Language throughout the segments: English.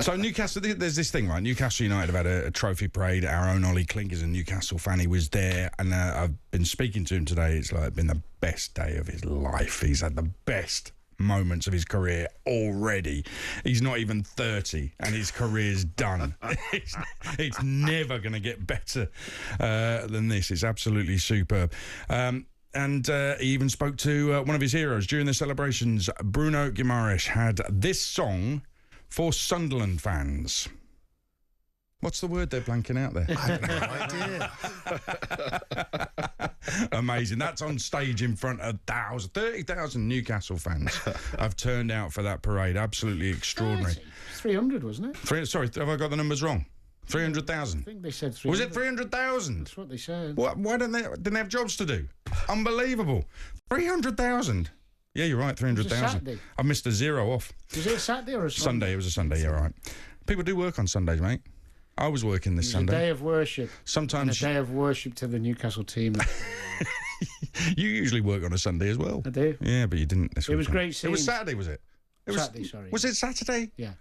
So Newcastle, there's this thing, right? Newcastle United have had a trophy parade. Our own Ollie Clinker's a Newcastle fan. He was there, and I've been speaking to him today. It's like been the best day of his life. He's had the best moments of his career already. He's not even 30 and his career's done. It's never going to get better than this. It's absolutely superb. And he even spoke to one of his heroes during the celebrations. Bruno Guimaraes had this song for Sunderland fans. What's the word they're blanking out there? I have no idea. Amazing. That's on stage in front of 30,000 Newcastle fans have turned out for that parade. Absolutely extraordinary. 300, wasn't it? Sorry, have I got the numbers wrong? 300,000. I think they said 300. Was it 300,000? That's what they said. Why didn't they have jobs to do? Unbelievable. 300,000. Yeah, you're right, 300,000. I missed a zero off. Was it a Saturday or a Sunday? Sunday, it was a Sunday, yeah, right. People do work on Sundays, mate. I was working this Sunday. A day of worship. Sometimes. And a day of worship to the Newcastle team. You usually work on a Sunday as well. I do. Yeah, but you didn't this weekend. It was great seeing. It was Saturday, was it? Saturday, sorry. Was it Saturday? Yeah.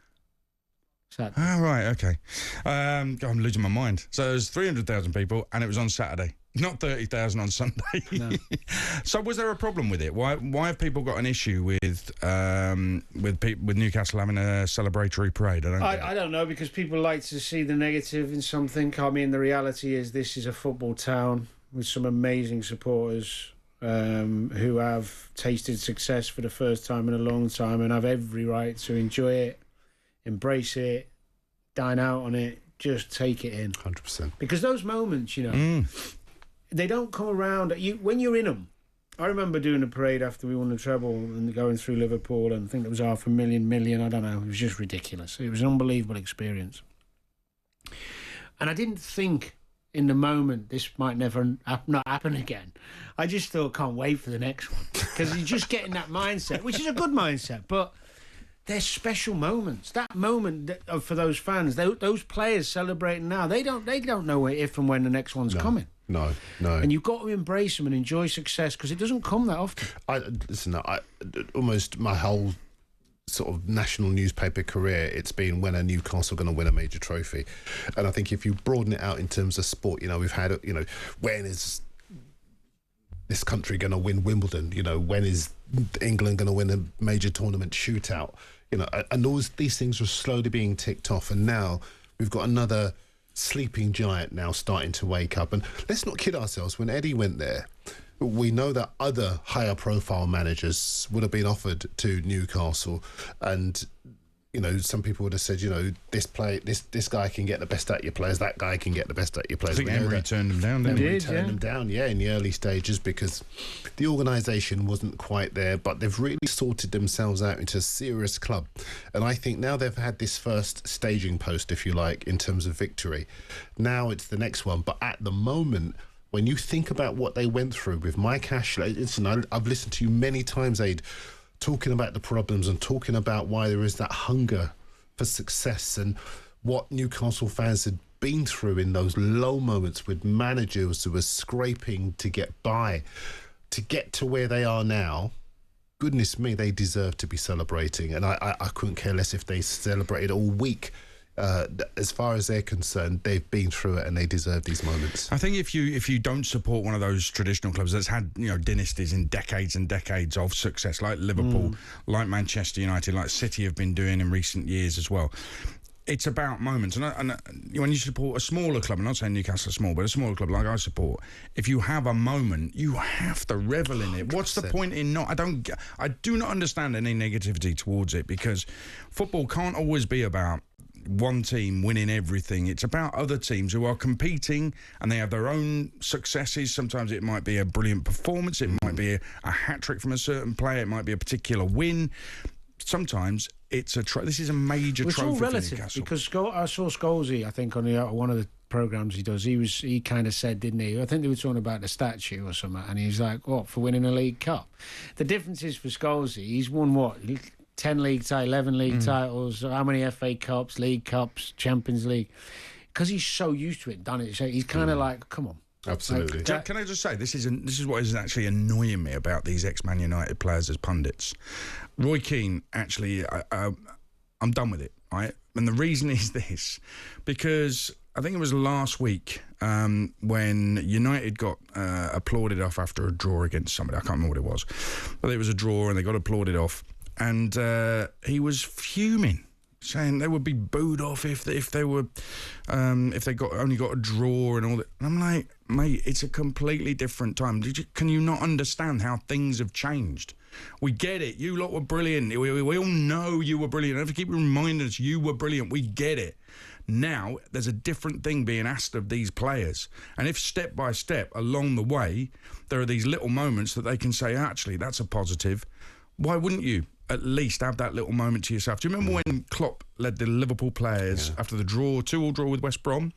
Saturday. Oh, right, okay. I'm losing my mind. So there's 300,000 people, and it was on Saturday. Not 30,000 on Sunday. No. So was there a problem with it? Why have people got an issue with Newcastle having a celebratory parade? I don't know, because people like to see the negative in something. I mean, the reality is this is a football town with some amazing supporters who have tasted success for the first time in a long time and have every right to enjoy it, embrace it, dine out on it, just take it in. 100%. Because those moments, they don't come around when you're in them. I remember doing a parade after we won the treble and going through Liverpool, and I think it was 500,000, I don't know. It was just ridiculous. It was an unbelievable experience. And I didn't think in the moment this might never not happen again. I just thought, can't wait for the next one. Because you just get in that mindset, which is a good mindset, but they're special moments. That moment for those fans, those players celebrating now, they don't know if and when the next one's coming. No. And you've got to embrace them and enjoy success, because it doesn't come that often. Almost my whole sort of national newspaper career, it's been when are Newcastle going to win a major trophy. And I think if you broaden it out in terms of sport, we've had, when is this country going to win Wimbledon? When is England going to win a major tournament shootout? And these things are slowly being ticked off. And now we've got another sleeping giant now starting to wake up. And let's not kid ourselves, when Eddie went there, we know that other higher profile managers would have been offered to Newcastle, and some people would have said, this guy can get the best out of your players, that guy can get the best out of your players. I think Emery turned them down, didn't he? Emery turned them down, in the early stages, because the organisation wasn't quite there, but they've really sorted themselves out into a serious club. And I think now they've had this first staging post, if you like, in terms of victory. Now it's the next one. But at the moment, when you think about what they went through with Mike Ashley, listen, I've listened to you many times, Aid, talking about the problems and talking about why there is that hunger for success and what Newcastle fans had been through in those low moments with managers who were scraping to get by, to get to where they are now. Goodness me, they deserve to be celebrating, and I couldn't care less if they celebrated all week. As far as they're concerned, they've been through it and they deserve these moments. I think if you don't support one of those traditional clubs that's had dynasties in decades and decades of success, like Liverpool, like Manchester United, like City have been doing in recent years as well, it's about moments. And when you support a smaller club, I'm not saying Newcastle is small, but a smaller club like I support, if you have a moment, you have to revel in it. 100%. What's the point in not? I do not understand any negativity towards it, because football can't always be about one team winning everything. It's about other teams who are competing and they have their own successes. Sometimes it might be a brilliant performance, it might be a hat-trick from a certain player, it might be a particular win. Sometimes it's this is a major trophy. It's all relative, for Newcastle. because I saw Scholes, I think, on one of the programmes he does, he kind of said, didn't he? I think they were talking about the statue or something, and he's like, what, for winning a League Cup? The difference is for Scholes, he's won what? 10 league titles, 11 league titles, how many FA Cups, League Cups, Champions League? Because he's so used to it, done it. So he's kind of like, come on. Absolutely. Jack, can I just say, this is what is actually annoying me about these ex-Man United players as pundits. Roy Keane, actually, I'm done with it. right? And the reason is this, because I think it was last week when United got applauded off after a draw against somebody. I can't remember what it was, but it was a draw and they got applauded off. And he was fuming, saying they would be booed off if they only got a draw and all that. And I'm like, mate, it's a completely different time. Can you not understand how things have changed? We get it. You lot were brilliant. We all know you were brilliant. Don't keep reminding us you were brilliant. We get it. Now there's a different thing being asked of these players, and if step by step along the way there are these little moments that they can say, actually, that's a positive. Why wouldn't you at least have that little moment to yourself? Do you remember when Klopp led the Liverpool players after the draw, 2-2 draw with West Brom?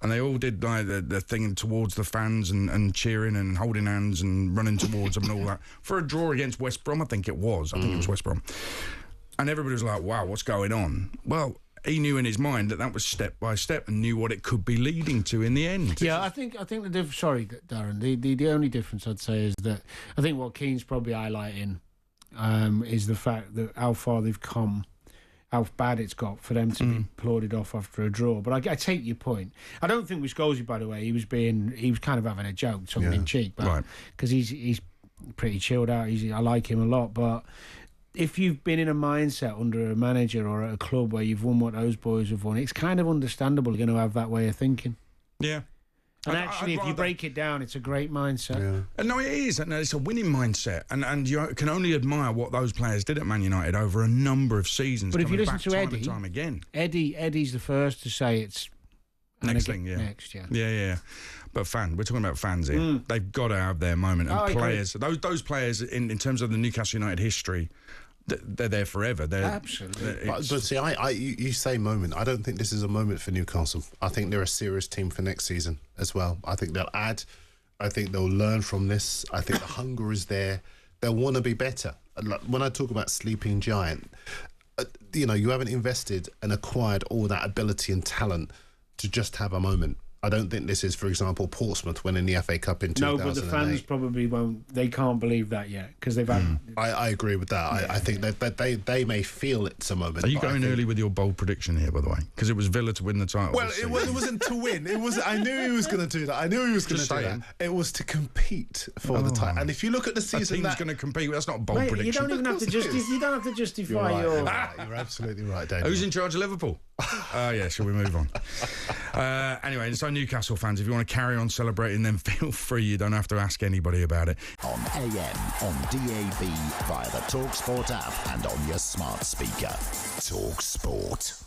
And they all did like the thing towards the fans and cheering and holding hands and running towards them and all that. For a draw against West Brom, I think it was. I think it was West Brom. And everybody was like, wow, what's going on? Well, he knew in his mind that was step by step and knew what it could be leading to in the end. Yeah, I think sorry, Darren. The only difference I'd say is that I think what Keane's probably highlighting is the fact that how far they've come, how bad it's got for them to be applauded off after a draw. But I take your point. I don't think with Scholes, by the way, he was kind of having a joke, tongue in cheek, but because he's pretty chilled out. I like him a lot, but if you've been in a mindset under a manager or at a club where you've won what those boys have won, it's kind of understandable you're going to have that way of thinking. Yeah. And actually, if you break it down, it's a great mindset. Yeah. No, it is. And it's a winning mindset. And you can only admire what those players did at Man United over a number of seasons. But if you listen to Eddie, time again. Eddie's the first to say it's next thing, yeah. Next, yeah. Yeah. But we're talking about fans here. They've got to have their moment. And players, those players, in terms of the Newcastle United history, they're there forever. Absolutely. But see, you say moment. I don't think this is a moment for Newcastle. I think they're a serious team for next season as well. I think they'll add. I think they'll learn from this. I think the hunger is there. They'll want to be better. When I talk about sleeping giant, you haven't invested and acquired all that ability and talent to just have a moment. I don't think this is, for example, Portsmouth winning the FA Cup in 2008. No, but the fans probably won't. They can't believe that yet because they've had. I agree with that. I think that they may feel it's a moment. Are you going early with your bold prediction here, by the way? Because it was Villa to win the title. Well, it wasn't to win. It was. I knew he was going to do that. It was to compete for the title. And if you look at the season, team's going to compete. That's not a bold prediction. You don't even have to You don't have to justify You're absolutely right, David. Who's in charge of Liverpool? Yeah, shall we move on? Anyway, so Newcastle fans, if you want to carry on celebrating, then feel free. You don't have to ask anybody about it. On AM, on DAB, via the talkSPORT app and on your smart speaker. talkSPORT.